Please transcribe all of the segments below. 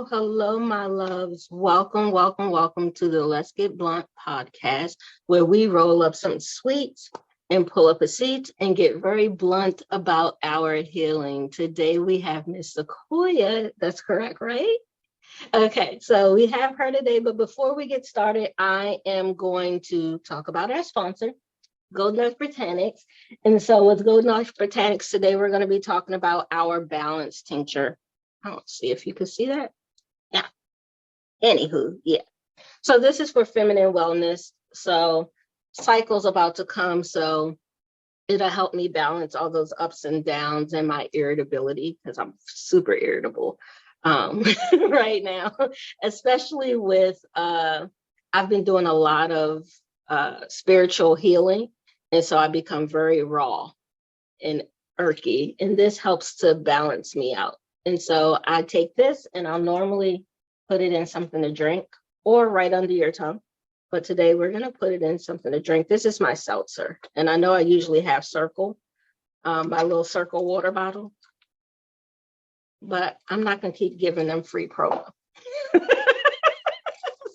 Hello, my loves. Welcome to the Let's Get Blunt podcast, where we roll up some sweets and pull up a seat and get very blunt about our healing. Today we have Miss Sequoya. That's correct, right? Okay, so we have her today, but before we get started, I am going to talk about our sponsor, Golden Earth Botanics. And so with Golden Earth Botanics today, we're going to be talking about our balance tincture. I don't see if you can see that. Yeah. Anywho, yeah. So this is for feminine wellness. So cycle's about to come. So it'll help me balance all those ups and downs and my irritability because I'm super irritable right now, especially with I've been doing a lot of spiritual healing. And so I become very raw and irky. And this helps to balance me out. And so I take this and I'll normally put it in something to drink or right under your tongue. But today we're going to put it in something to drink. This is my seltzer. And I know I usually have Circle, my little Circle water bottle. But I'm not going to keep giving them free promo.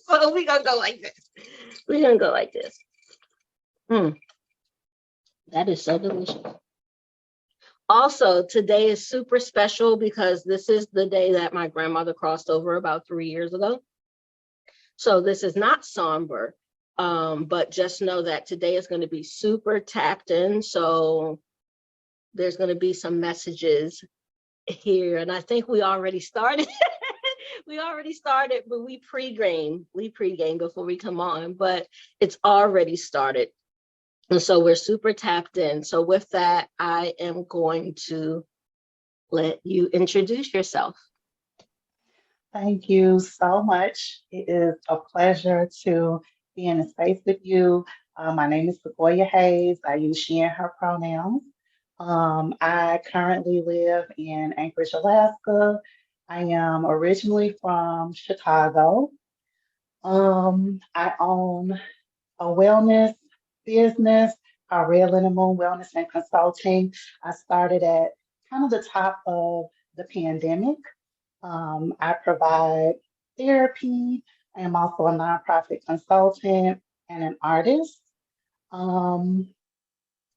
So we're going to go like this. We're going to go like this. That is so delicious. Also, today is super special because this is the day that my grandmother crossed over about 3 years ago. So this is not somber, but just know that today is going to be super tapped in. So there's going to be some messages here. And I think we already started. But we pre-game before we come on, but it's already started. And so we're super tapped in. So with that, I am going to let you introduce yourself. Thank you so much. It is a pleasure to be in the space with you. My name is Sequoya Hayes. I use she and her pronouns. I currently live in Anchorage, Alaska. I am originally from Chicago. I own a wellness business, Red Linen Moon Wellness and Consulting. I started at kind of the top of the pandemic. I provide therapy. I am also a nonprofit consultant and an artist. Um,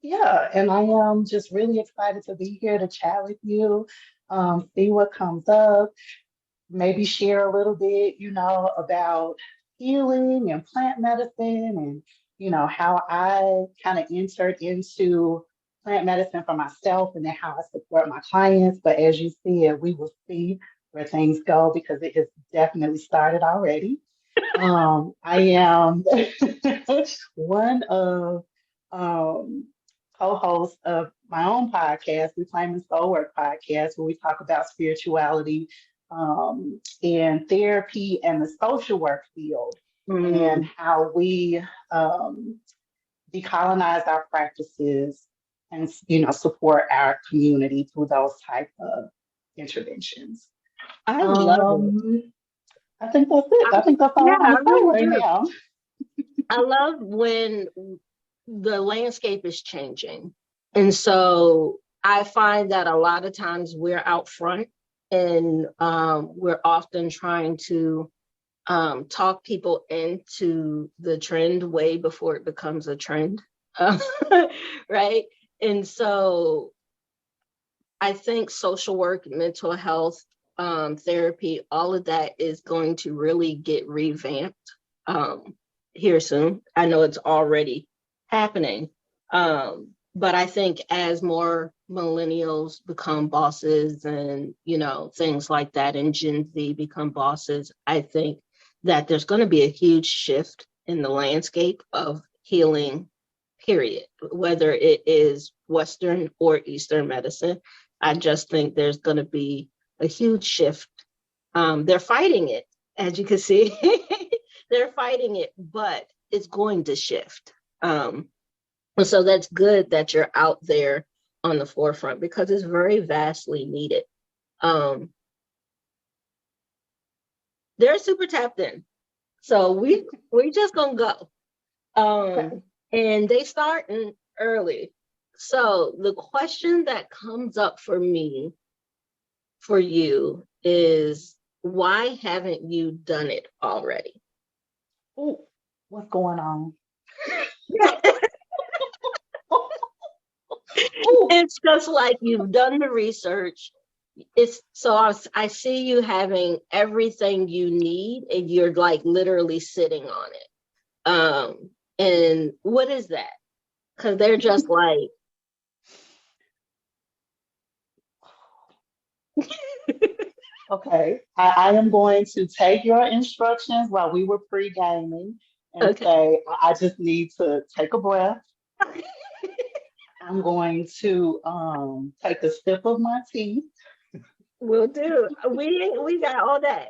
yeah, and I am just really excited to be here to chat with you, see what comes up, maybe share a little bit, about healing and plant medicine and, how I kind of entered into plant medicine for myself and then how I support my clients. But as you see it, we will see where things go because it has definitely started already. I am one of co-hosts of my own podcast, Reclaiming Soul Work podcast, where we talk about spirituality and therapy and the social work field and how we decolonize our practices and support our community through those type of interventions. I love it. I think that's it. I think that's all I want to say right now. I love when the landscape is changing. And so I find that a lot of times we're out front and we're often trying to talk people into the trend way before it becomes a trend. Right? And so I think social work, mental health, therapy, all of that is going to really get revamped here soon. I know it's already happening. But I think as more millennials become bosses and, things like that, and Gen Z become bosses, I think that there's going to be a huge shift in the landscape of healing, period, whether it is Western or Eastern medicine. I just think there's going to be a huge shift. They're fighting it, as you can see. They're fighting it, but it's going to shift. So that's good that you're out there on the forefront because it's very vastly needed. They're super tapped in. So we just gonna go. And they starting early. So the question that comes up for me, for you, is why haven't you done it already? Ooh, what's going on? Ooh, It's just like you've done the research. It's so I see you having everything you need and you're like literally sitting on it. And what is that? Because they're just like, okay. I am going to take your instructions while we were pre-gaming and okay, say, I just need to take a breath. I'm going to take a sip of my tea we'll do. We got all day.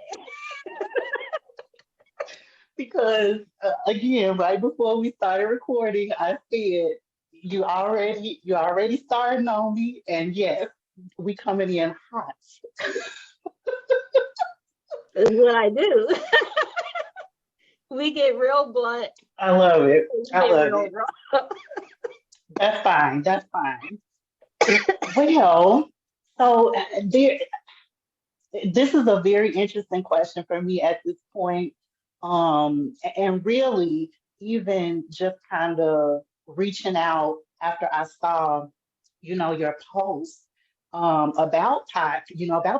because, again, right before we started recording, I said, you already starting on me. And yes, we coming in hot. Is what I do. We get real blunt. I love it. We I get love real it. raw. That's fine. That's fine. Well, so this is a very interesting question for me at this point. And really, even just kind of reaching out after I saw, your post about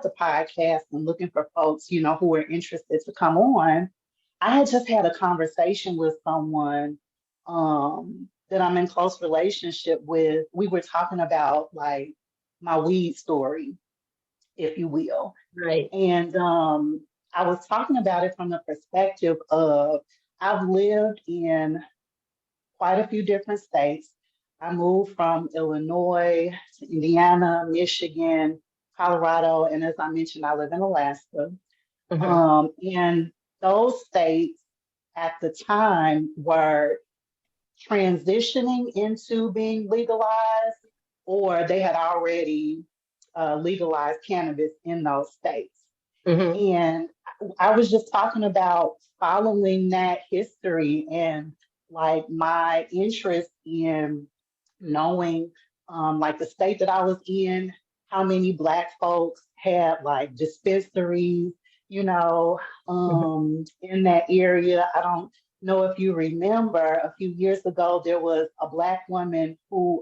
the podcast and looking for folks, who are interested to come on. I had just had a conversation with someone that I'm in close relationship with. We were talking about like my weed story, if you will. Right. And I was talking about it from the perspective of I've lived in quite a few different states. I moved from Illinois to Indiana, Michigan, Colorado, and as I mentioned, I live in Alaska. Hmm. And those states at the time were transitioning into being legalized, or they had already legalized cannabis in those states. Hmm. And I was just talking about following that history and like my interest in knowing, like the state that I was in, how many Black folks had like dispensaries, you know, in that area. I don't know if you remember a few years ago, there was a Black woman who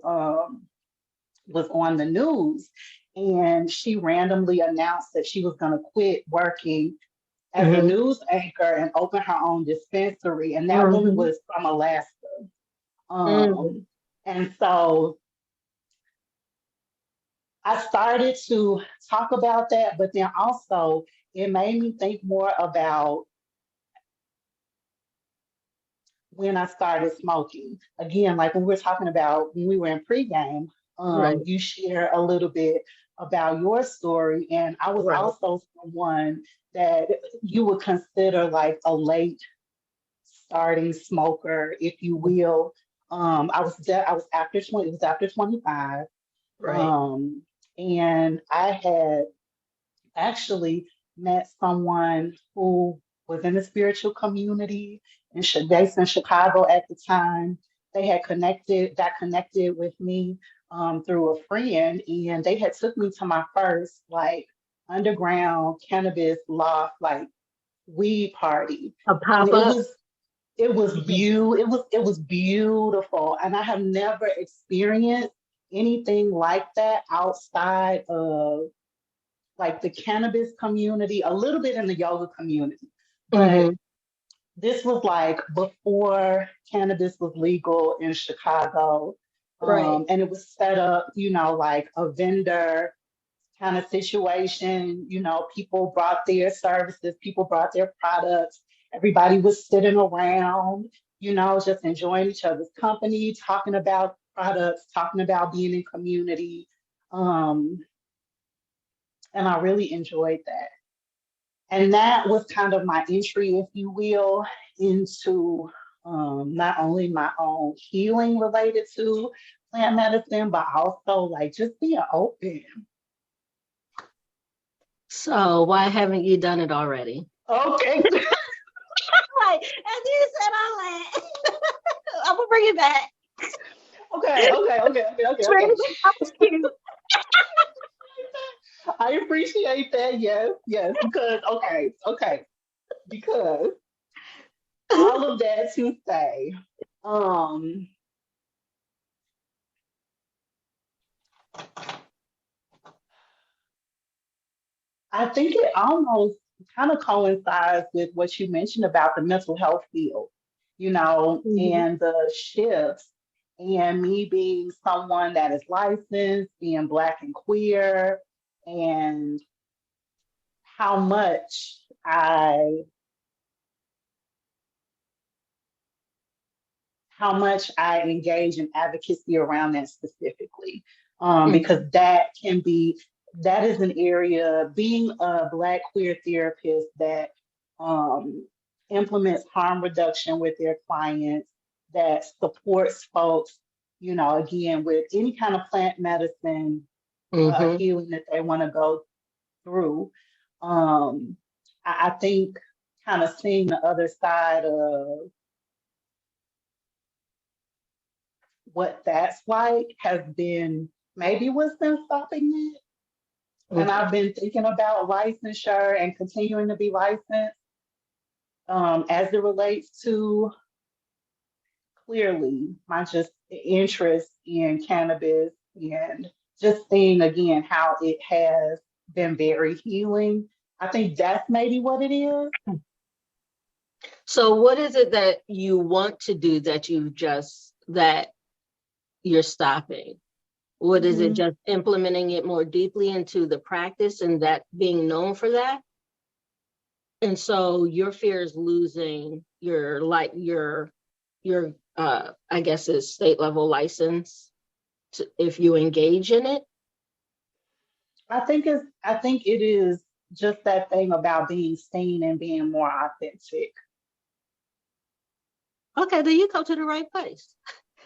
was on the news and she randomly announced that she was going to quit working as a Hmm. news anchor and open her own dispensary. And that woman Hmm. was from Alaska. Hmm. Um, and so I started to talk about that, but then also it made me think more about when I started smoking. Again, like when we were talking about when we were in pregame, Right. you share a little bit about your story. And I was Right. also someone that you would consider like a late starting smoker, if you will. I was after 20, it was after 25. Right. Um, and I had actually met someone who was in the spiritual community based in Chicago at the time. They had got connected with me through a friend, and they had took me to my first like underground cannabis loft, like weed party, A and pop up. it was beautiful, and I have never experienced anything like that outside of like the cannabis community, a little bit in the yoga community. But Hmm. this was like before cannabis was legal in Chicago. Right. And it was set up, like a vendor kind of situation. People brought their services, people brought their products. Everybody was sitting around, just enjoying each other's company, talking about products, talking about being in community. Um, and I really enjoyed that. And that was kind of my entry, if you will, into not only my own healing related to plant medicine, but also like just being open. So why haven't you done it already? Okay. Like, as you said, I like, I'm gonna bring it back. Okay. Okay. Okay. Okay. Okay. Bring Okay. it back. That was cute. I appreciate that. Yes, yes. Because because all of that to say, um, I think it almost kind of coincides with what you mentioned about the mental health field, Mhm. and the shifts, and me being someone that is licensed, being Black and queer, and how much I how much I engage in advocacy around that specifically. Because Mhm. that is an area, being a Black queer therapist that um, implements harm reduction with their clients, that supports folks, again, with any kind of plant medicine Mhm. healing that they want to go through. Um, I think kind of seeing the other side of what that's like has been maybe what's been stopping it. And Okay. I've been thinking about licensure and continuing to be licensed, as it relates to clearly my just interest in cannabis, and just seeing again how it has been very healing. I think that's maybe what it is. So what is it that you want to do that that you're stopping? What is it, Mhm. just implementing it more deeply into the practice and that being known for that? And so your fear is losing your I guess is state level license if you engage in it. I think it is just that thing about being seen and being more authentic. Okay, then you go to the right place.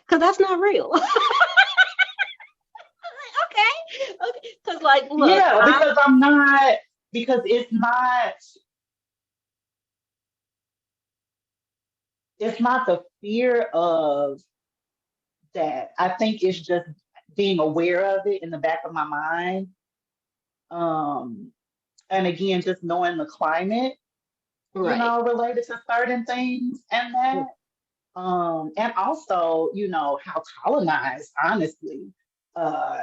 Because that's not real. Okay. Okay. Because like, look, Yeah, because I'm not, because it's not the fear of that. I think it's just being aware of it in the back of my mind. Um, and again, just knowing the climate, right. related to certain things and that. And also, how colonized, honestly, uh,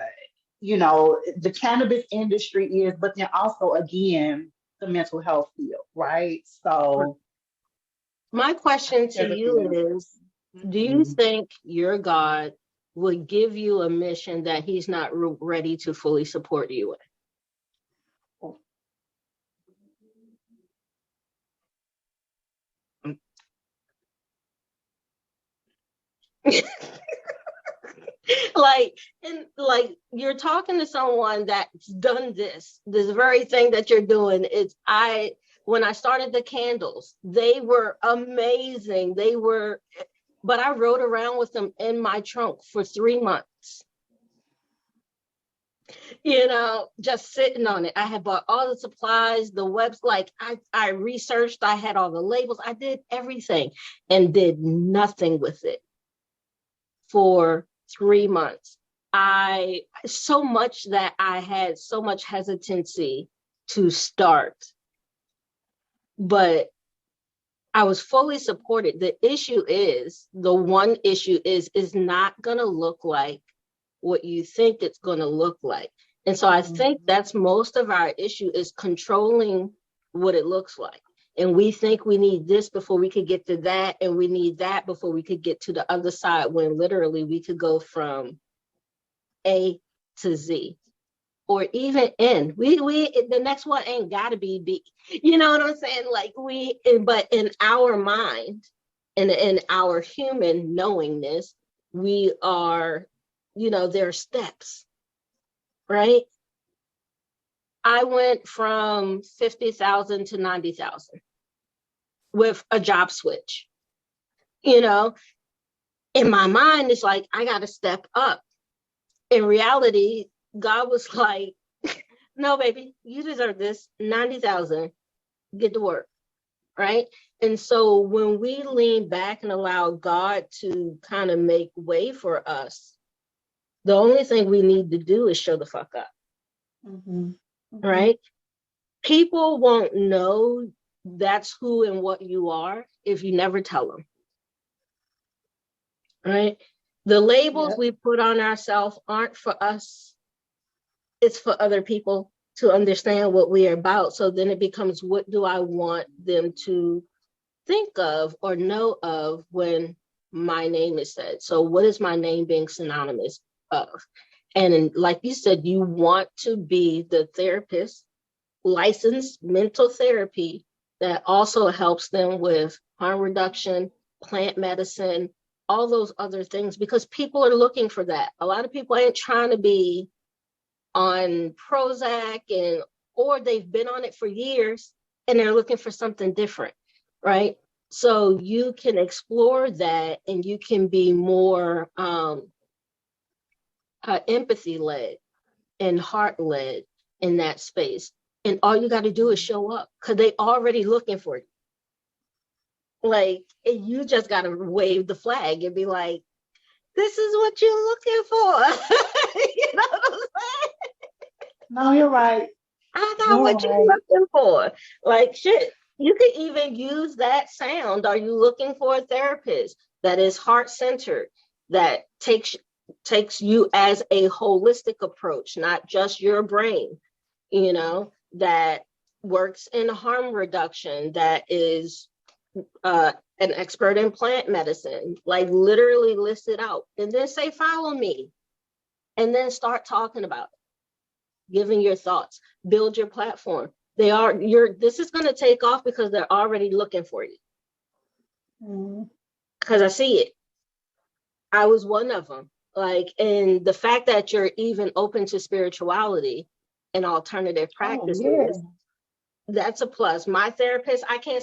the cannabis industry is, but then also again, the mental health field, right? So My I question think to there's a few you intersection. is, do you Mhm. think your God would give you a mission that he's not ready to fully support you in? Like, and like you're talking to someone that's done this very thing that you're doing. When I started the candles, they were amazing. But I rode around with them in my trunk for 3 months, just sitting on it. I had bought all the supplies, the webs, like I researched, I had all the labels, I did everything and did nothing with it for 3 months. I so much that I had so much hesitancy to start, but I was fully supported. The one issue is not going to look like what you think it's going to look like. And so I think Mhm. that's most of our issue is controlling what it looks like. And we think we need this before we could get to that, and we need that before we could get to the other side, when literally we could go from A to Z or even N. We the next one ain't gotta be B. You know what I'm saying? Like but in our mind and in our human knowingness, we are, there are steps, right? I went from 50,000 to 90,000 with a job switch. You know, in my mind, it's like I got to step up. In reality, God was like, no, baby, you deserve this 90,000, get to work, right? And so when we lean back and allow God to kind of make way for us, the only thing we need to do is show the fuck up. Mhm. Mhm. right? People won't know that's who and what you are if you never tell them, right? The labels Yeah. we put on ourselves aren't for us, it's for other people to understand what we are about. So then it becomes, what do I want them to think of or know of when my name is said? So what is my name being synonymous of? And like you said, you want to be the therapist, licensed mental therapy, that also helps them with harm reduction, plant medicine, all those other things, because people are looking for that. A lot of people ain't trying to be on Prozac, and or they've been on it for years and they're looking for something different, right? So you can explore that and you can be more empathy led and heart led in that space. And all you got to do is show up because they already looking for you. Like, and you just got to wave the flag and be like, this is what you're looking for. You know what I'm saying? No, you're right. I got You're what you're right. looking for. Like, shit, you could even use that sound. Are you looking for a therapist that is heart centered, that takes you as a holistic approach, not just your brain, that works in harm reduction, that is an expert in plant medicine, like literally list it out and then say, follow me, and then start talking about it, giving your thoughts, build your platform. This is going to take off because they're already looking for you. Mhm. Because I see it. I was one of them. Like, and the fact that you're even open to spirituality and alternative Oh, yeah. practices, that's a plus. My therapist, I can't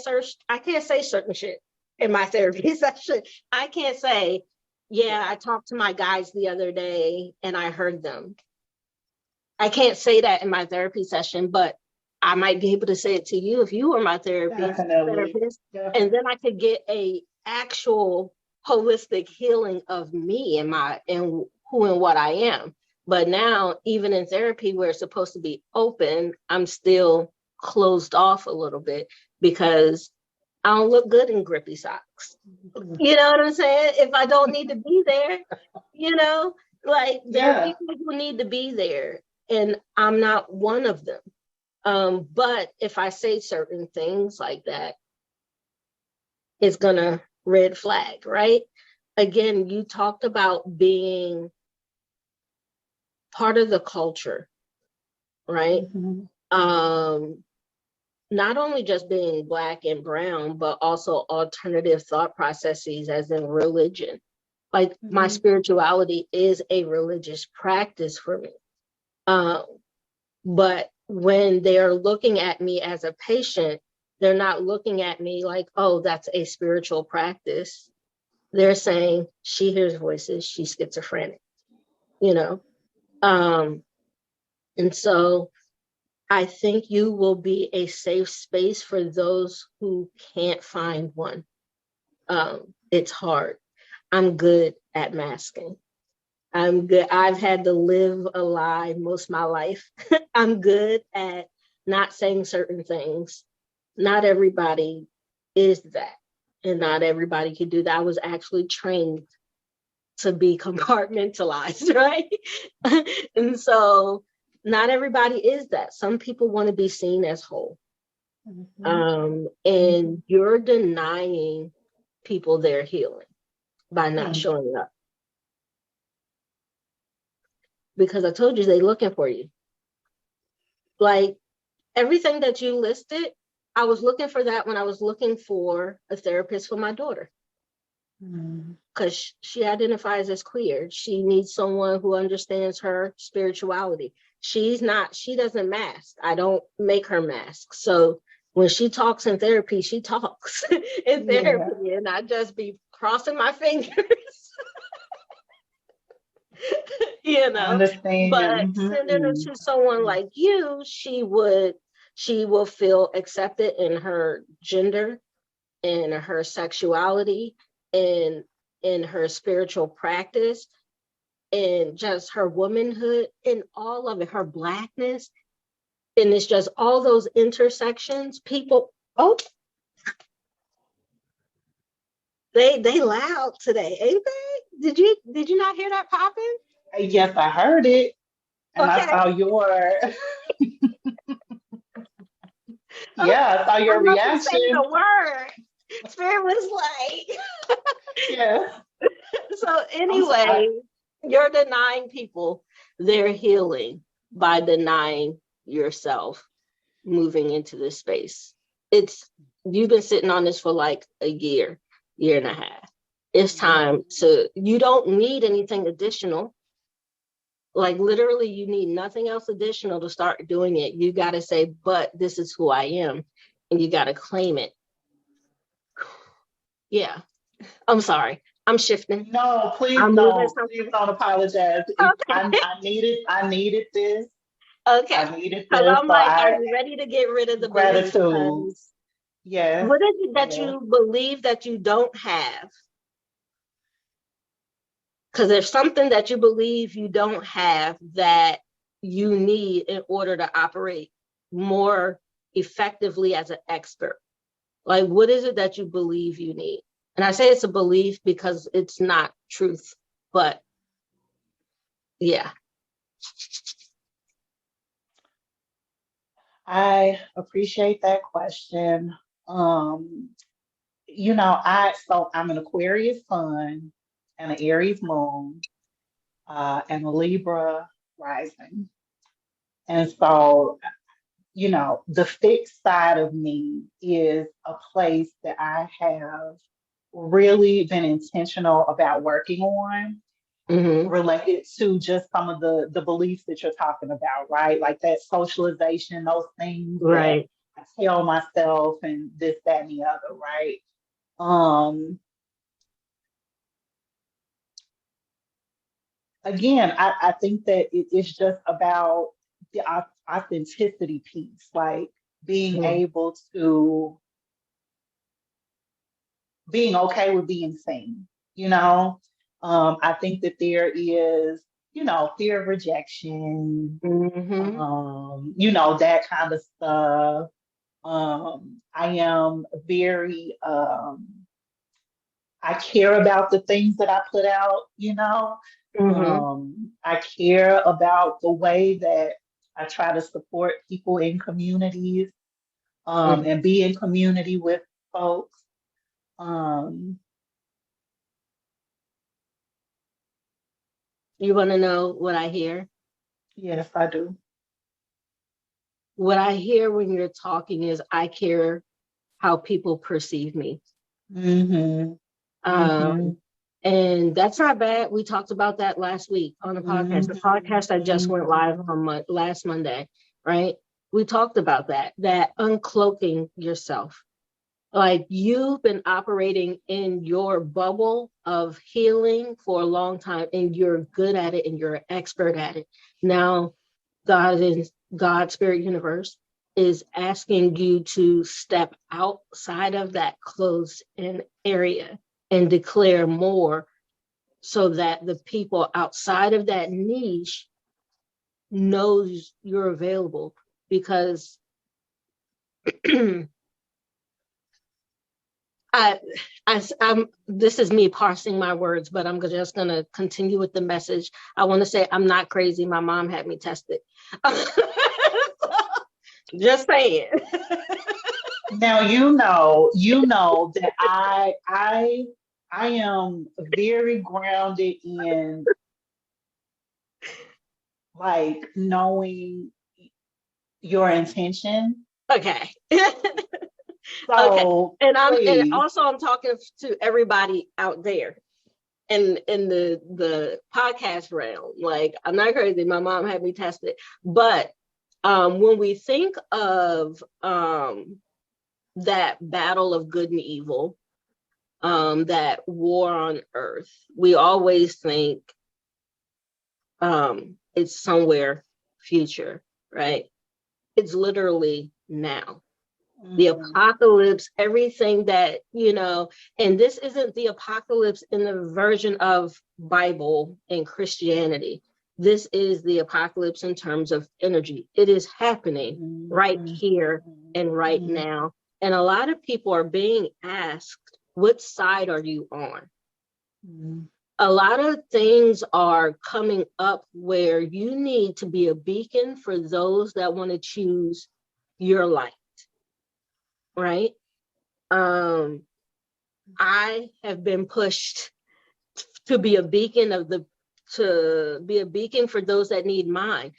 say certain shit in my therapy session. I can't say, yeah, I talked to my guys the other day and I heard them. I can't say that in my therapy session, but I might be able to say it to you if you were my Definitely. therapist, and Definitely. then I could get a actual holistic healing of me and who and what I am. But now, even in therapy where it's supposed to be open, I'm still closed off a little bit because I don't look good in grippy socks. Mhm. You know what I'm saying? If I don't need to be there, you know, like there are Yeah. people who need to be there, and I'm not one of them. But if I say certain things like that, it's gonna red flag, right? Again, you talked about being part of the culture, right? Mhm. Um, Not only just being Black and brown, but also alternative thought processes, as in religion. Like, my Mhm. spirituality is a religious practice for me. Um, but when they're looking at me as a patient, they're not looking at me like, oh, that's a spiritual practice. They're saying, she hears voices, she's schizophrenic, you know? Um, and so I think you will be a safe space for those who can't find one. It's hard. I'm good at masking. I'm good. I've had to live a lie most of my life. I'm good at not saying certain things. Not everybody is that, and not everybody can do that. I was actually trained to be compartmentalized, right? And so not everybody is that. Some people want to be seen as whole. Mhm. And you're denying people their healing by not Mhm. showing up, because I told you they looking for you. Like, everything that you listed, I was looking for that when I was looking for a therapist for my daughter, Mhm. because she identifies as queer. She needs someone who understands her spirituality. She doesn't mask. I don't make her mask. So when she talks in therapy, she talks in Yeah. therapy, and I just be crossing my fingers, you I know. But understand. sending her Mhm. to someone like you, she will feel accepted in her gender, in her sexuality, in her spiritual practice, and just her womanhood, and all of it, her blackness. And it's just all those intersections, people, oh, they loud today, ain't they? Did you not hear that popping? Yes, I heard it, and I Okay. saw your Okay. yeah, I saw I'm your about to say reaction. the word. Spirit was like, Yeah, so I'm anyway, sorry. you're denying people their healing by denying yourself moving into this space. It's You've been sitting on this for like a year and a half. It's time to, you don't need anything additional. Like literally, you need nothing else additional to start doing it. You got to say, but this is who I am. And you got to claim it. Yeah. I'm sorry. I'm shifting. No, I'm moving please something. don't apologize. Okay. I needed this. Okay. I needed Because this. I'm So like, are I you ready to get rid of the belief? gratitude. Because Yes, what is it that yes. you believe that you don't have? Because there's something that you believe you don't have that you need in order to operate more effectively as an expert. Like, what is it that you believe you need? And I say it's a belief because it's not truth, but yeah. I appreciate that question. Um, I'm an Aquarius sun and an Aries moon, and a Libra rising. And so, the fixed side of me is a place that I have really been intentional about working on, Mm-hmm. related to just some of the beliefs that you're talking about, right? Like that socialization, those things that Right. I tell myself and this, that, and the other, right? Um, Again, I think that it's just about the authenticity piece, like being Mm-hmm. able to being okay with being seen, you know. I think that there is, fear of rejection, Mm-hmm. that kind of stuff. I am very, I care about the things that I put out, Mm-hmm. I care about the way that I try to support people in communities, Mm-hmm. and be in community with folks. Um, You want to know what I hear? yes, I do. What I hear when you're talking is I care how people perceive me. Mm-hmm. Mm-hmm. Um, and that's not bad. We talked about that last week on the podcast. The Mm-hmm. podcast that just went live on last Monday, right? We talked about that uncloaking yourself. Like you've been operating in your bubble of healing for a long time, and you're good at it and you're an expert at it. Now, God, Spirit Universe is asking you to step outside of that closed in area and declare more so that the people outside of that niche knows you're available because I, I'm, this is me parsing my words, but I'm just going to continue with the message. I want to say I'm not crazy. My mom had me tested. Just saying. Now you know that I am very grounded in like knowing your intention. Okay. Okay. So And please, also I'm talking to everybody out there in the podcast realm. Like I'm not crazy. My mom had me tested. But when we think of that battle of good and evil, that war on earth, we always think it's somewhere future, right? It's literally now. The mhm, apocalypse, everything that, and this isn't the apocalypse in the version of Bible and Christianity. This is the apocalypse in terms of energy. It is happening right Mhm. here and right Mhm. now. And a lot of people are being asked, what side are you on? Mhm. A lot of things are coming up where you need to be a beacon for those that want to choose your light, right? Um, I have been pushed to be a beacon to be a beacon for those that need mine.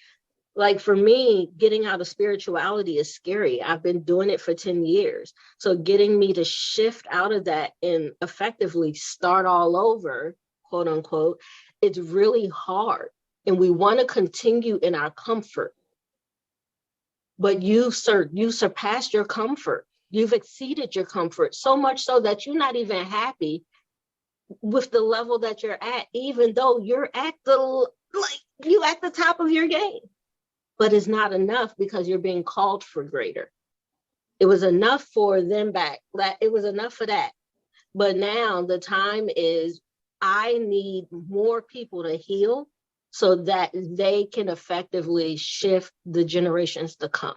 Like for me, getting out of spirituality is scary. I've been doing it for 10 years. So getting me to shift out of that and effectively start all over, quote unquote, it's really hard. And we want to continue in our comfort, but you surpassed your comfort. You've exceeded your comfort so much so that you're not even happy with the level that you're at, even though you're at you at the top of your game. But it's not enough because you're being called for greater. It was enough for them back. That it was enough for that. But now the time is I need more people to heal so that they can effectively shift the generations to come,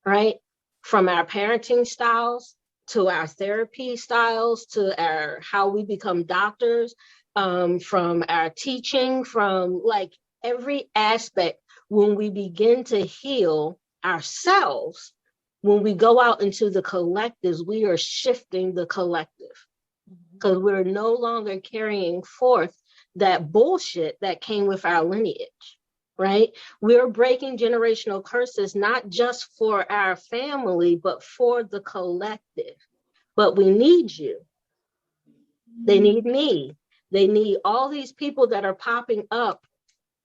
right? From our parenting styles to our therapy styles to our how we become doctors, from our teaching, from like every aspect. When we begin to heal ourselves, when we go out into the collectives, we are shifting the collective because we're no longer carrying forth that bullshit that came with our lineage, right? We're breaking generational curses, not just for our family, but for the collective. But we need you. They need me. They need all these people that are popping up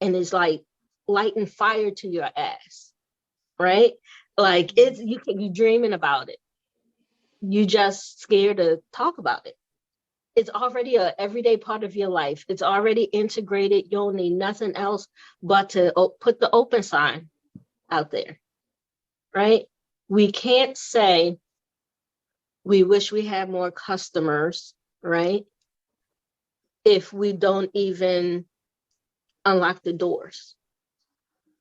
and is like lighting fire to your ass, right? Like you dreaming about it. You just scared to talk about it. It's already a everyday part of your life. It's already integrated. You don't need nothing else but to put the open sign out there, right? We can't say we wish we had more customers, right? If we don't even unlock the doors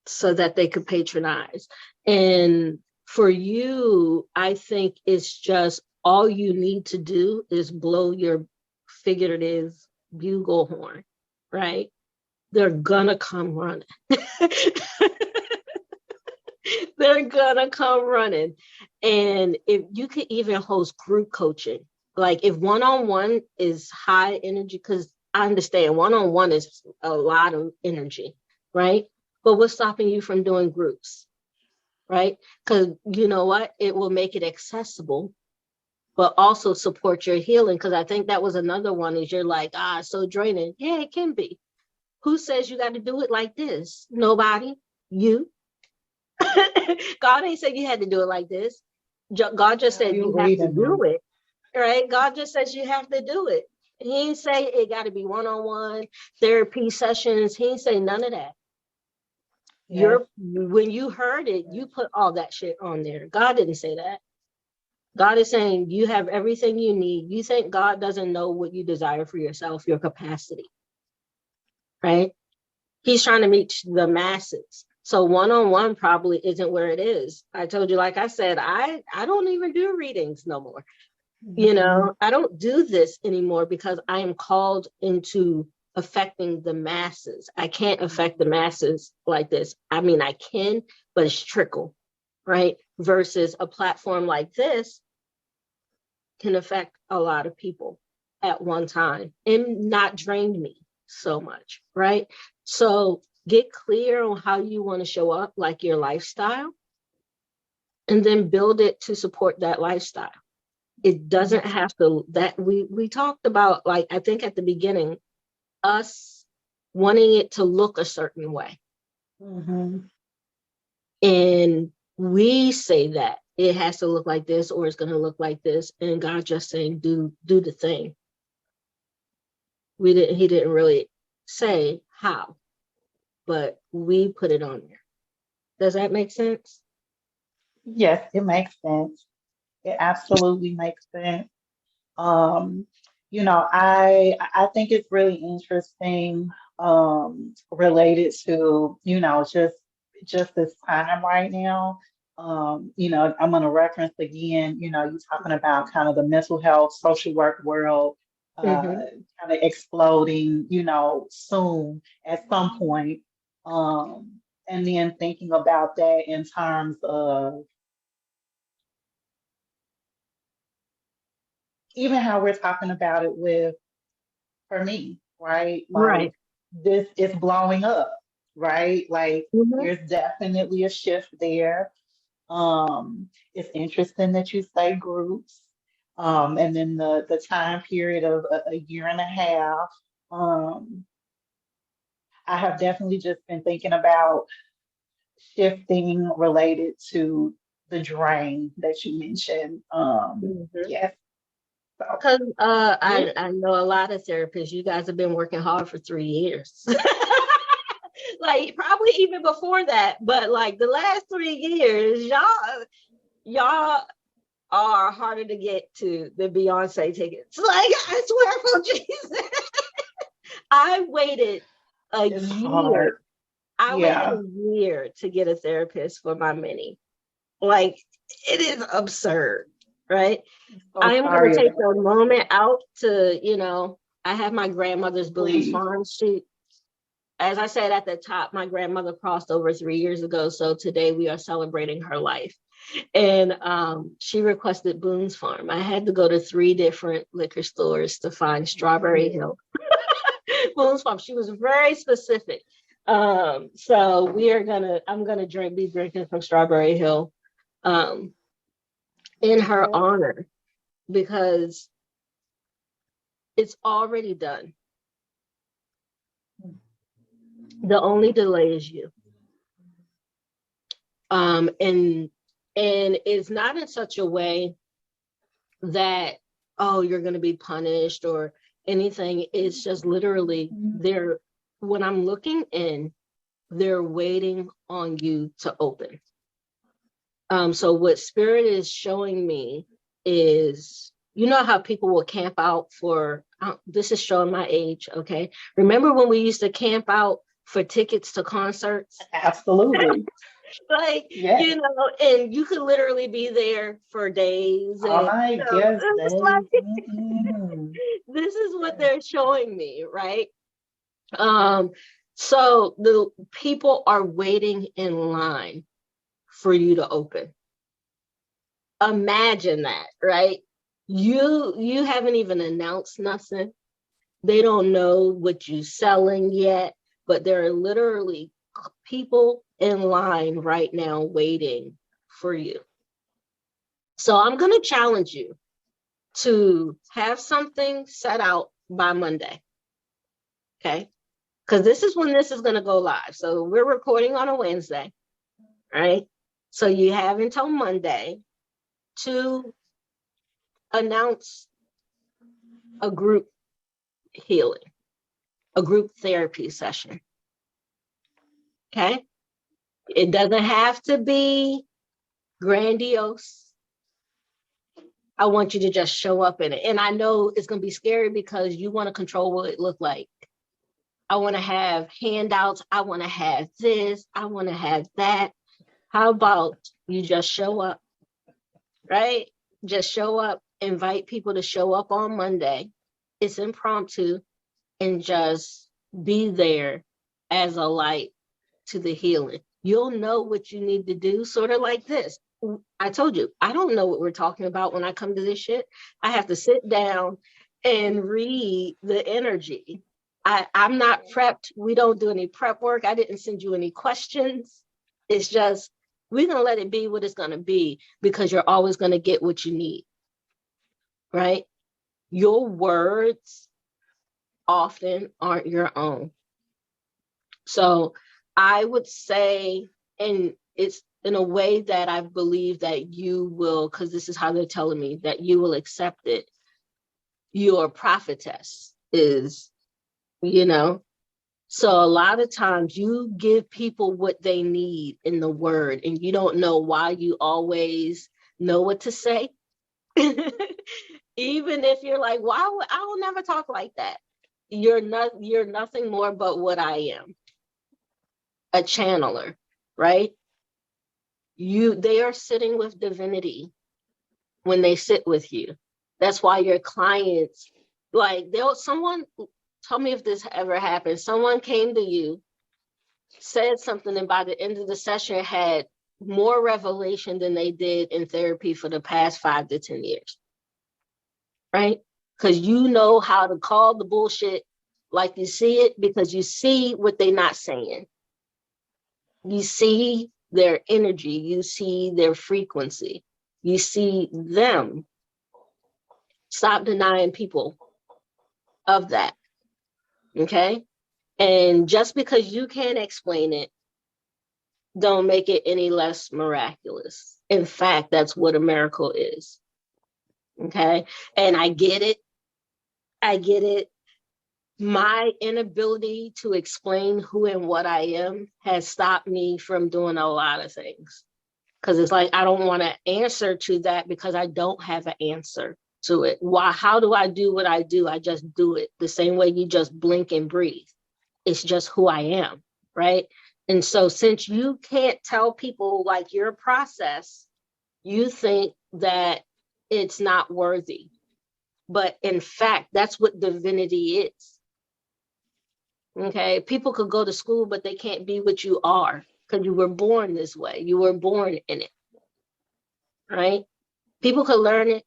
so that they could patronize. And for you, I think it's just all you need to do is blow your figurative bugle horn, right? They're gonna come running. They're gonna come running. And if you could even host group coaching, like if one-on-one is high energy, because I understand one-on-one is a lot of energy, right? But what's stopping you from doing groups, right? Because you know what? It will make it accessible, but also support your healing. Because I think that was another one is you're like, so draining. Yeah, it can be. Who says you got to do it like this? Nobody. You. God ain't said you had to do it like this. God just Now said you're you have to reading do them. it, right? God just says you have to do it. He ain't say it got to be one-on-one therapy sessions. He ain't say none of that. Yes. When you heard it, Yes. you put all that shit on there. God didn't say that. God is saying you have everything you need. You think God doesn't know what you desire for yourself, your capacity, right? He's trying to reach the masses. So one-on-one probably isn't where it is. I told you, like I said, I don't even do readings no more. Mhm. I don't do this anymore because I am called into affecting the masses. I can't affect the masses like this. I mean, I can, but it's trickle, right? Versus a platform like this can affect a lot of people at one time and not drain me so much, right? So get clear on how you want to show up, like your lifestyle, and then build it to support that lifestyle. It doesn't have to that we talked about, like I think at the beginning, us wanting it to look a certain way. Mhm. And we say that it has to look like this or it's going to look like this, and God just saying do the thing. He didn't really say how, but we put it on there. Does that make sense? Yes, it makes sense. It absolutely makes sense. Um, I think it's really interesting. related to, just this time right now. I'm going to reference again, you talking about kind of the mental health, social work world, Mm-hmm. kind of exploding, soon at some point. And then thinking about that in terms of even how we're talking about it with, for me, right? Like Right. this is blowing up, right? Like Mm-hmm. there's definitely a shift there. It's interesting that you say groups. And then the time period of a year and a half. Um, I have definitely just been thinking about shifting related to the drain that you mentioned. Mm-hmm. Yes. So Because yeah, I know a lot of therapists, you guys have been working hard for 3 years. Like probably even before that, but like the last 3 years, y'all are harder to get to than Beyonce tickets. Like I swear from Jesus. I waited a it's year. hard. I waited Yeah. a year to get a therapist for my mini. Like it is absurd, right? So I am going to sorry take about a that. moment out to, I have my grandmother's Boone's Please. Farm. As I said at the top, my grandmother crossed over 3 years ago. So today we are celebrating her life. And she requested Boone's Farm. I had to go to 3 different liquor stores to find Strawberry Hill. Boone's Farm. She was very specific. So I'm gonna be drinking from Strawberry Hill um, in her Okay. honor because it's already done. The only delay is you. And it's not in such a way that, oh, you're going to be punished or anything. It's just literally they're, when I'm looking in, they're waiting on you to open. So what spirit is showing me is, you know how people will camp out for, this is showing my age, okay? Remember when we used to camp out for tickets to concerts? Absolutely. Like, Yes. and you could literally be there for days. All And, right. Yes, it's Dave. like, Mm-hmm. this is what Yes. they're showing me, right? Um, so the people are waiting in line for you to open. Imagine that, right? You haven't even announced nothing. They don't know what you're selling yet, but there are literally people in line right now waiting for you. So I'm going to challenge you to have something set out by Monday. Okay. Because this is when this is going to go live. So we're recording on a Wednesday, right? So you have until Monday to announce a group healing, a group therapy session. Okay. It doesn't have to be grandiose. I want you to just show up in it. And I know it's going to be scary because you want to control what it looked like. I want to have handouts. I want to have this. I want to have that. How about you just show up, right? Just show up, invite people to show up on Monday. It's impromptu and just be there as a light to the healing. You'll know what you need to do, sort of like this. I told you, I don't know what we're talking about when I come to this shit. I have to sit down and read the energy. I'm not prepped. We don't do any prep work. I didn't send you any questions. It's just, we're going to let it be what it's going to be because you're always going to get what you need, right? Your words often aren't your own. So I would say, and it's in a way that I believe that you will, because this is how they're telling me, that you will accept it. Your prophetess is, you know, so a lot of times you give people what they need in the word, and you don't know why you always know what to say. Even if you're like, why would I will never talk like that? you're nothing more but what I am, a channeler, right? They are sitting with divinity when they sit with you. That's why your clients, like, someone, tell me if this ever happened. Someone came to you, said something, and by the end of the session had more revelation than they did in therapy for the past 5 to 10 years, right? Because you know how to call the bullshit like you see it, because you see what they're not saying. You see their energy, you see their frequency, you see them. Stop denying people of that, okay? And just because you can't explain it, don't make it any less miraculous. In fact, that's what a miracle is, okay? And I get it. I get it. My inability to explain who and what I am has stopped me from doing a lot of things. Because it's like, I don't want to answer to that because I don't have an answer to it. Why? How do I do what I do? I just do it the same way you just blink and breathe. It's just who I am, right? And so since you can't tell people like your process, you think that it's not worthy. But in fact, that's what divinity is. Okay, people could go to school, but they can't be what you are because you were born this way. You were born in it, right? People could learn it.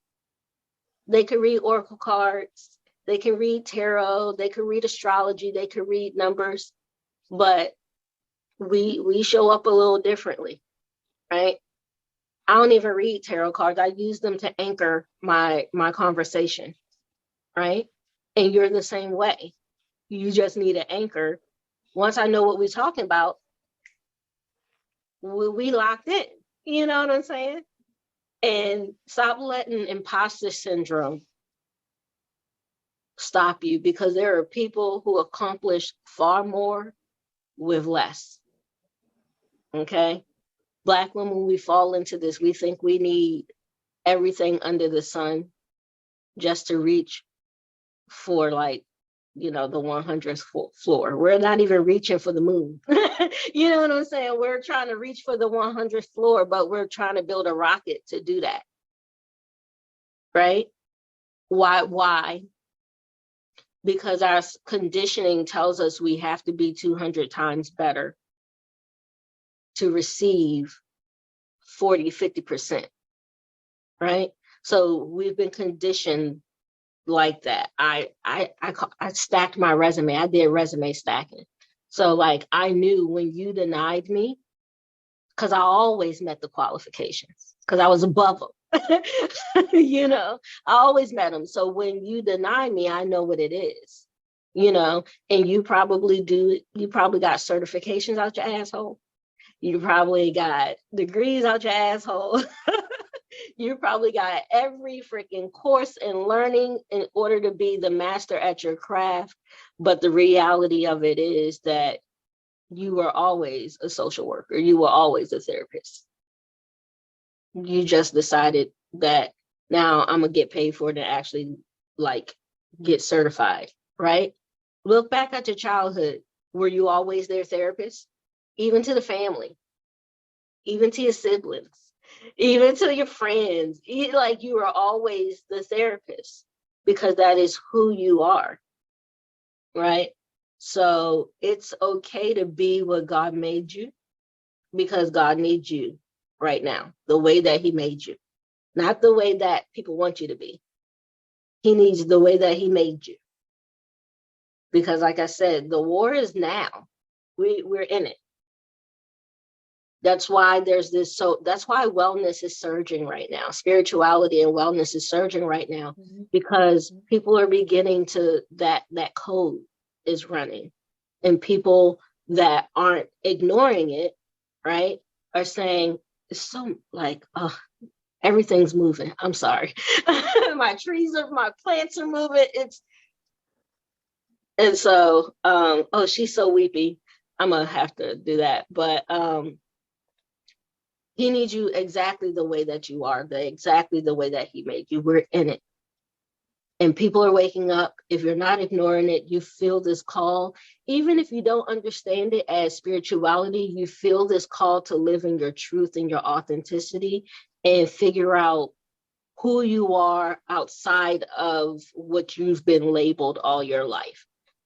They could read oracle cards. They can read tarot. They could read astrology. They could read numbers, but we show up a little differently, right? I don't even read tarot cards. I use them to anchor my conversation, right? And you're the same way. You just need an anchor. Once I know what we're talking about, we locked in. You know what I'm saying? And stop letting imposter syndrome stop you, because there are people who accomplish far more with less. Okay? Black women, we fall into this. We think we need everything under the sun just to reach for, like, the 100th floor. We're not even reaching for the moon. You know what I'm saying? We're trying to reach for the 100th floor, but we're trying to build a rocket to do that. Right? Why? Because our conditioning tells us we have to be 200 times better to receive 40, 50%. Right? So we've been conditioned like that. I stacked my resume. I did resume stacking. So like, I knew when you denied me, because I always met the qualifications because I was above them. I always met them. So when you deny me, I know what it is, and you probably got certifications out your asshole. You probably got degrees out your asshole. You probably got every freaking course in learning in order to be the master at your craft. But the reality of it is that you were always a social worker. You were always a therapist. You just decided that now I'm going to get paid for it and actually like get certified, right? Look back at your childhood. Were you always their therapist? Even to the family, even to your siblings, even to your friends. Like, you are always the therapist because that is who you are, right? So it's okay to be what God made you, because God needs you right now, the way that he made you, not the way that people want you to be. He needs the way that he made you. Because like I said, the war is now. We're in it. That's why that's why wellness is surging right now. Spirituality and wellness is surging right now, because people are beginning to, that code is running, and people that aren't ignoring it, right, are saying, it's so like, oh, everything's moving. I'm sorry. My plants are moving. And so, oh, she's so weepy. I'm gonna have to do that. But he needs you exactly the way that you are, exactly the way that he made you. We're in it. and people are waking up. If you're not ignoring it, you feel this call. Even if you don't understand it as spirituality, you feel this call to live in your truth and your authenticity and figure out who you are outside of what you've been labeled all your life.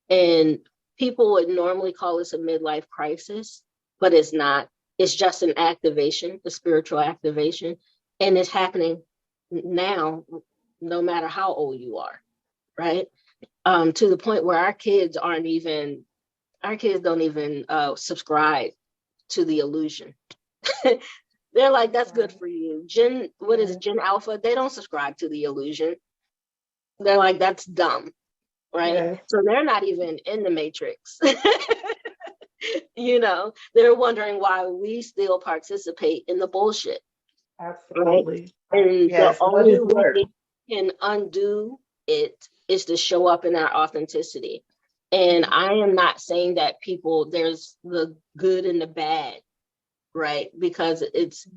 And people would normally call this a midlife crisis, but it's not. It's just an activation, a spiritual activation. And it's happening now, no matter how old you are, right? To the point where our kids don't even subscribe to the illusion. They're like, that's good for you. What is it, Gen Alpha? They don't subscribe to the illusion. They're like, that's dumb, right? Yes. So they're not even in the matrix. They're wondering why we still participate in the bullshit. Absolutely. Right? And yes. the only way we can undo it is to show up in our authenticity. And I am not saying that there's the good and the bad, right? Because it's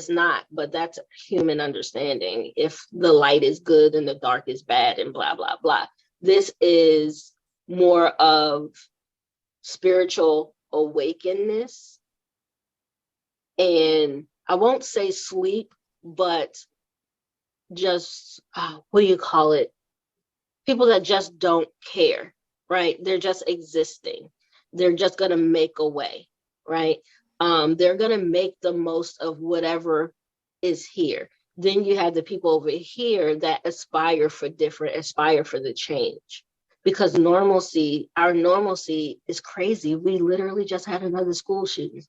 not, but that's human understanding. If the light is good and the dark is bad and blah, blah, blah. This is more of spiritual awakeness. And I won't say sleep, but just, what do you call it? People that just don't care, right? They're just existing. They're just going to make a way, right? They're going to make the most of whatever is here. Then you have the people over here that aspire for the change. Because our normalcy is crazy. We literally just had another school shooting.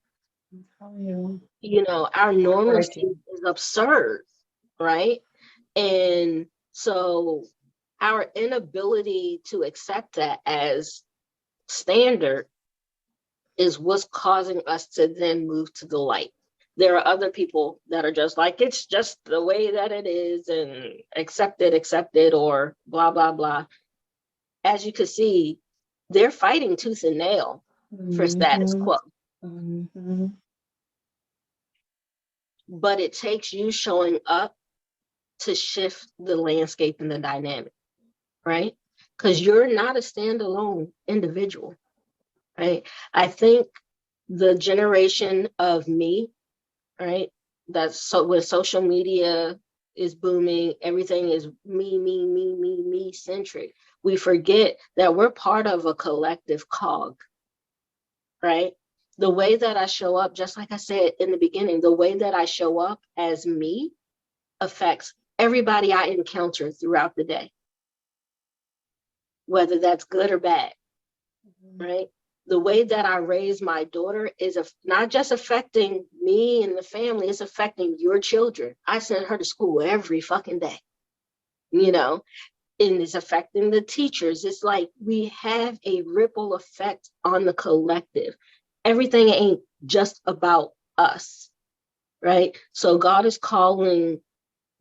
I'm telling you. Our normalcy is absurd, right? And so our inability to accept that as standard is what's causing us to then move to the light. There are other people that are just like, it's just the way that it is and accept it, or blah, blah, blah. As you can see, they're fighting tooth and nail for status quo. Mm-hmm. But it takes you showing up to shift the landscape and the dynamic, right? Because you're not a standalone individual, right? I think the generation of me, right? That's so when social media is booming, everything is me centric. We forget that we're part of a collective cog, right? The way that I show up, just like I said in the beginning, the way that I show up as me affects everybody I encounter throughout the day, whether that's good or bad, right? The way that I raise my daughter is not just affecting me and the family, it's affecting your children. I send her to school every fucking day, and it's affecting the teachers. It's like we have a ripple effect on the collective. Everything ain't just about us, right? So God is calling,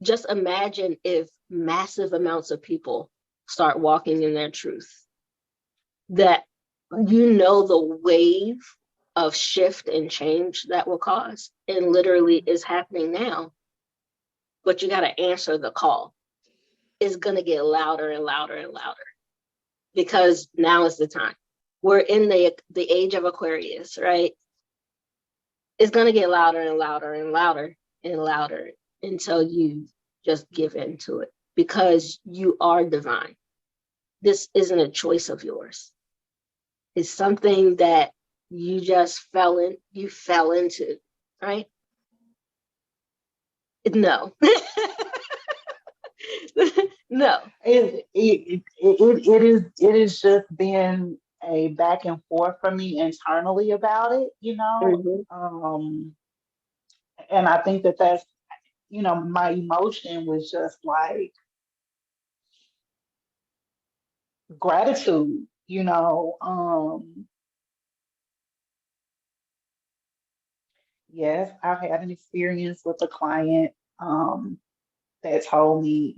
just imagine if massive amounts of people start walking in their truth, that the wave of shift and change that will cause, and literally is happening now. But you got to answer the call. It's going to get louder and louder and louder, because now is the time. We're in the age of Aquarius, right? It's going to get louder and louder and louder and louder until you just give in to it, because you are divine. This isn't a choice of yours. It's something that you just fell into, right? No. No. It is just been a back and forth for me internally about it, and I think that's, my emotion was just like gratitude, yes, I've had an experience with a client that told me,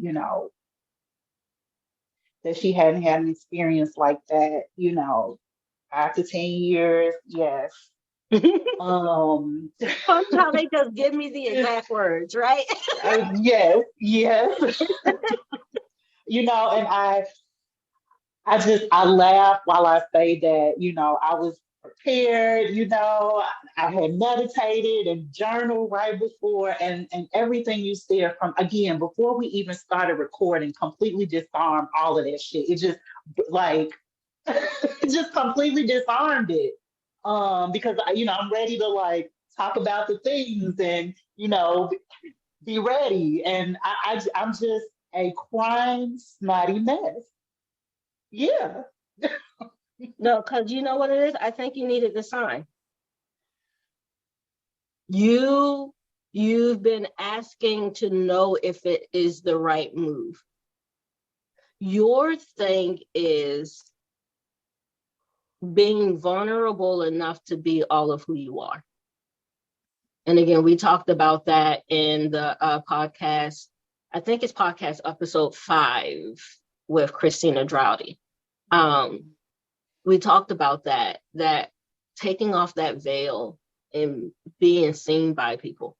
that she hadn't had an experience like that, after 10 years, yes. Sometimes they just give me the exact words, right? Yes. and I laugh while I say that, I was prepared, I had meditated and journaled right before, and everything you said from, again, before we even started recording, completely disarmed all of that shit. It just like, it just completely disarmed it. Because I'm ready to like talk about the things and, be ready. And I'm just a crying, snotty mess. Yeah. No, because you know what it is? I think you needed the sign. You've been asking to know if it is the right move. Your thing is being vulnerable enough to be all of who you are. And again, we talked about that in the podcast. I think it's podcast episode 5 with Christina Droughty. We talked about that taking off that veil and being seen by people.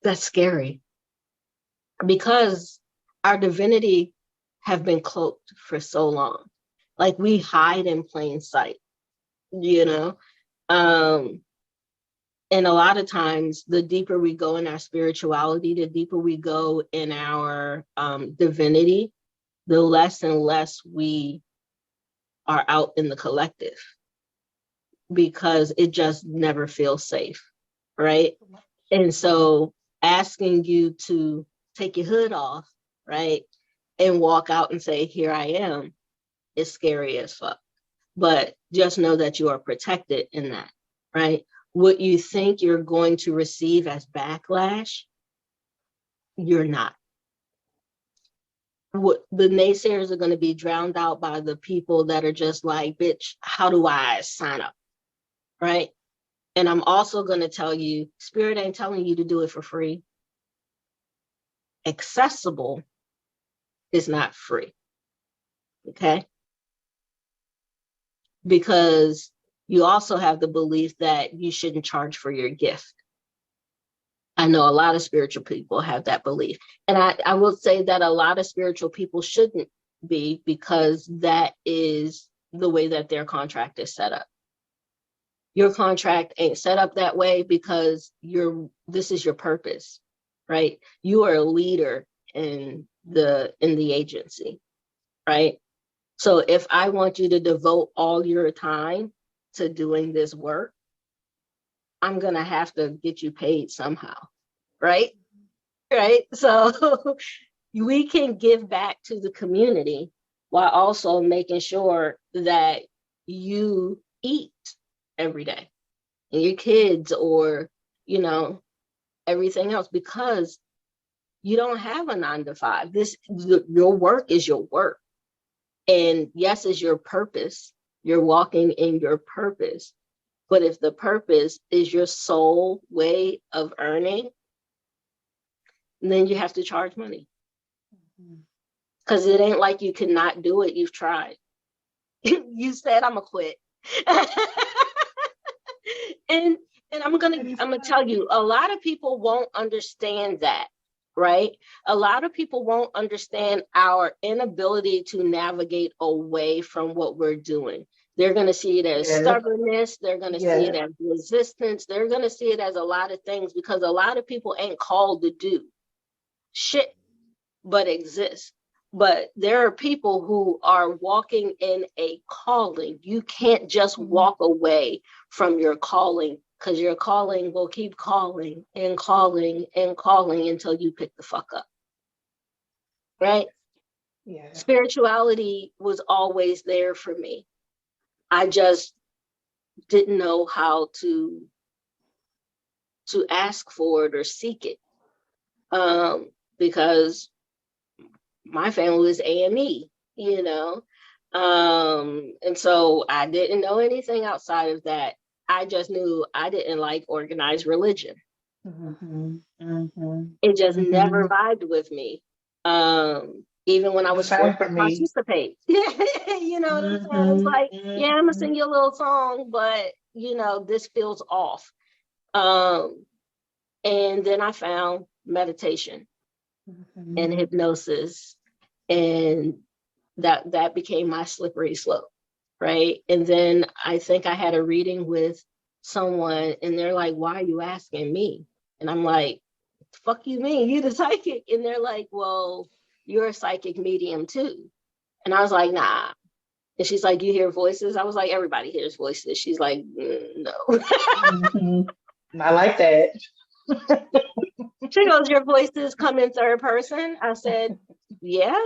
That's scary because our divinity have been cloaked for so long. Like we hide in plain sight, you know? And a lot of times, the deeper we go in our spirituality, the deeper we go in our divinity, the less and less we are out in the collective because it just never feels safe, right? And so asking you to take your hood off, right, and walk out and say, here I am, is scary as fuck. But just know that you are protected in that, right? What you think you're going to receive as backlash, you're not. What the naysayers are going to be drowned out by the people that are just like, bitch, how do I sign up? Right? And I'm also going to tell you, Spirit ain't telling you to do it for free. Accessible is not free. Okay? Because you also have the belief that you shouldn't charge for your gift. I know a lot of spiritual people have that belief. And I will say that a lot of spiritual people shouldn't be, because that is the way that their contract is set up. Your contract ain't set up that way because this is your purpose, right? You are a leader in the agency, right? So if I want you to devote all your time to doing this work, I'm going to have to get you paid somehow, right? Right. So we can give back to the community while also making sure that you eat every day and your kids, or, everything else, because you don't have a 9 to 5. Your work is your work. And yes, it's your purpose. You're walking in your purpose. But if the purpose is your sole way of earning, then you have to charge money. Because it ain't like you cannot do it. You've tried. You said, I'm gonna quit. and I'm gonna tell you, a lot of people won't understand that, right? A lot of people won't understand our inability to navigate away from what we're doing. They're going to see it as stubbornness. They're going to see it as resistance. They're going to see it as a lot of things, because a lot of people ain't called to do shit but exist. But there are people who are walking in a calling. You can't just walk away from your calling, because your calling will keep calling and calling and calling until you pick the fuck up. Right? Yeah. Spirituality was always there for me. I just didn't know how to ask for it or seek it. Because my family was AME, and so I didn't know anything outside of that. I just knew I didn't like organized religion. It just never vibed with me. Even when I was forced to participate. You know what I'm saying? It's like, yeah, I'm gonna sing you a little song, but this feels off. And then I found meditation. Mhm. and hypnosis, and that became my slippery slope, right? And then I think I had a reading with someone, and they're like, "Why are you asking me?" And I'm like, "Fuck you mean? You the psychic?" And they're like, "Well, you're a psychic medium too." And I was like, "Nah." And she's like, "You hear voices?" I was like, "Everybody hears voices." She's like, "No." Mhm. I like that. She goes, "Your voices come in third person?" I said, "Yeah,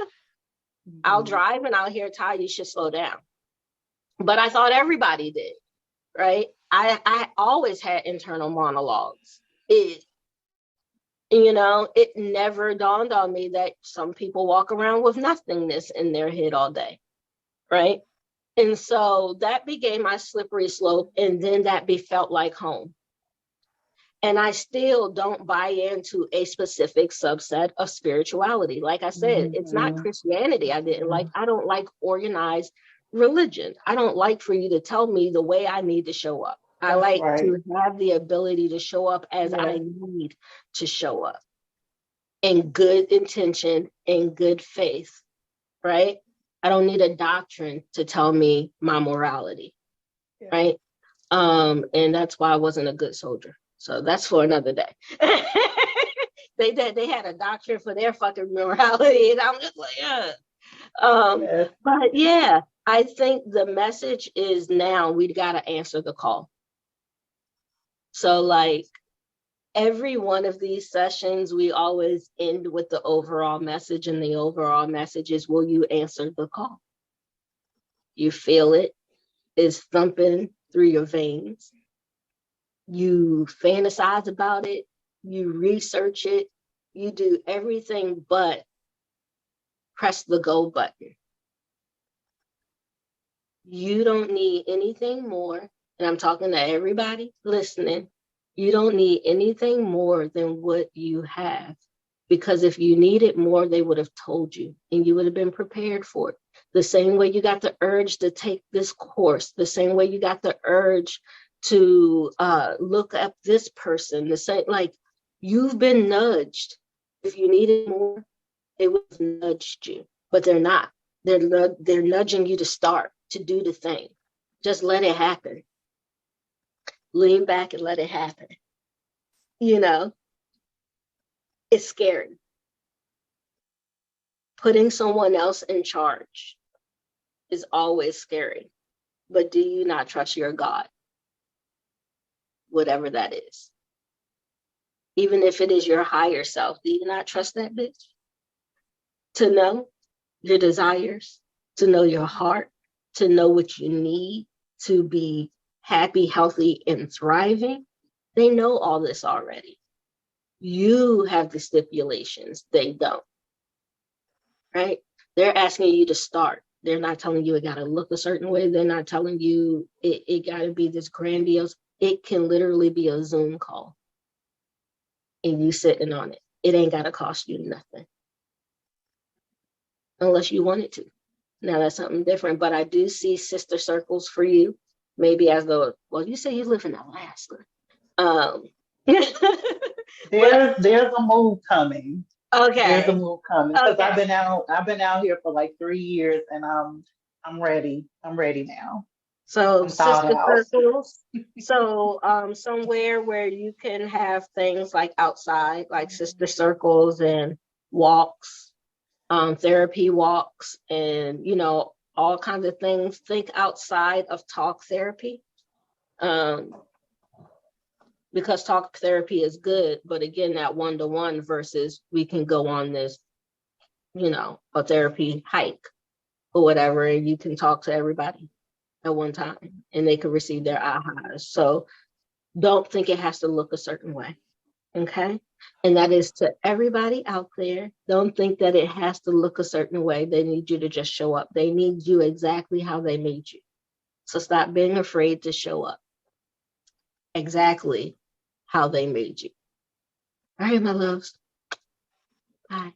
I'll Mhm. drive and I'll hear Ty, you should slow down." But I thought everybody did, right? I always had internal monologues. It never dawned on me that some people walk around with nothingness in their head all day, right? And so that became my slippery slope. And then that felt like home. And I still don't buy into a specific subset of spirituality. Like I said, it's not Mhm. Christianity. Mhm. I don't like organized religion. I don't like for you to tell me the way I need to show up. I That's like right. to have the ability to show up as I Yes. need to show up, in good intention, in good faith, right? I don't need a doctrine to tell me my morality, Yes. right? And that's why I wasn't a good soldier. So that's for another day. They had a doctrine for their fucking morality, and I'm just like, ugh. Yes. But yeah, I think the message is now we got to answer the call. So like every one of these sessions, we always end with the overall message, and the overall message is, will you answer the call? You feel it is thumping through your veins. You fantasize about it, you research it, you do everything but press the go button. You don't need anything more, and I'm talking to everybody listening. You don't need anything more than what you have. Because if you needed more, they would have told you and you would have been prepared for it. The same way you got the urge to take this course, the same way you got the urge to look up this person, the same, like you've been nudged. If you needed more, they would have nudged you, but they're not. They're nudging you to start, to do the thing. Just let it happen. Lean back and let it happen. You know, it's scary. Putting someone else in charge is always scary. But do you not trust your God, whatever that is? Even if it is your higher self, do you not trust that bitch to know your desires, to know your heart, to know what you need to be happy, healthy, and thriving? They know all this already. You have the stipulations, they don't, right? They're asking you to start. They're not telling you it got to look a certain way. They're not telling you it got to be this grandiose. It can literally be a Zoom call and you sitting on it. It ain't got to cost you nothing unless you want it to. Now that's something different, but I do see sister circles for you. Maybe as though, well, you say you live in Alaska. Um, but There's a move coming. There's a okay, move coming because okay. I've been out here for like 3 years and I'm ready. I'm ready now. So I'm thawed sister out. circles. So somewhere where you can have things like outside, like sister circles and walks, therapy walks, and all kinds of things. Think outside of talk therapy. Um, because talk therapy is good, but again, that one-to-one versus we can go on this, a therapy hike or whatever, and you can talk to everybody at one time and they can receive their ahas. So don't think it has to look a certain way. Okay. And that is to everybody out there. Don't think that it has to look a certain way. They need you to just show up. They need you exactly how they made you. So stop being afraid to show up exactly how they made you. All right, my loves. Bye.